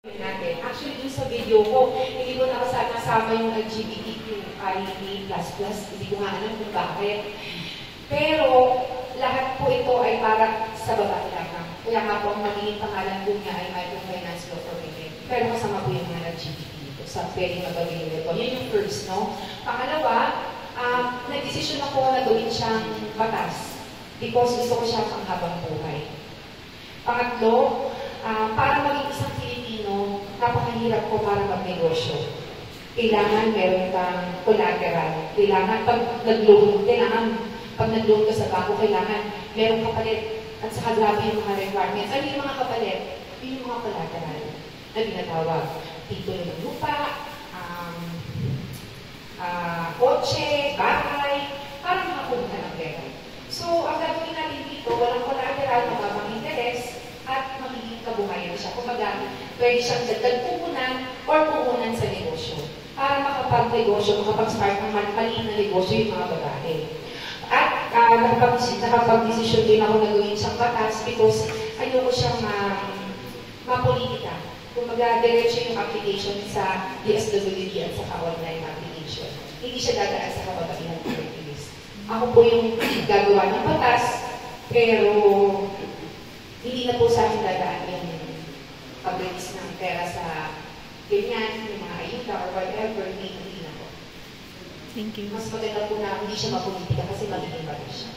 natin. Actually, dun sa video ko, hindi ko nakasama yung LGBTQIA++. Hindi ko nga alam kung bakit. Pero, lahat po ito ay para sa babae lamang. Kaya nga po, ang magiging pangalan po niya ay Microfinance Law for Women. Pero kasama po yung mga LGBT dito sa pwedeng mabagay ito. Yun yung first, no? Pangalawa, nag-desisyon ako na gawin siyang batas because gusto ko siya panghabang buhay. Pangatlo, para maging isang Pilipino, napakahirap ko para magnegosyo. Kailangan meron kang collateral. Kailangan pag nag-loan ka sa bangko, kailangan meron kapalit. At saka grabe yung mga requirements. Ano yung mga kapalit? Yung mga collateral na ginatawag. Titulo ng lupa, kotse, bahay, para makakuha ka ng pera. So, ang gagawin natin dito, walang collateral, mababang interes, at magiging kabuhayan siya. Kumbaga, pwede siyang dagdag puhunan or puhunan sa negosyo. Para makapag-negosyo, makapag-start ng maliit na negosyo yung mga babae. At nakapag-desisyon din ako na gawin siyang batas because ayoko siyang mapolitika. Kumbaga, diretso yung application sa DSWD at sa online application. Hindi siya dadaan sa kababaihan activist. Ako po yung gagawa ng batas, pero hindi na po sa akin dadaan yung pag-release ng pera sa ganyan, yung mga ayuda or whatever, hindi na po. Thank you. Mas maganda po na hindi siya mapolitika kasi magiging batas siya.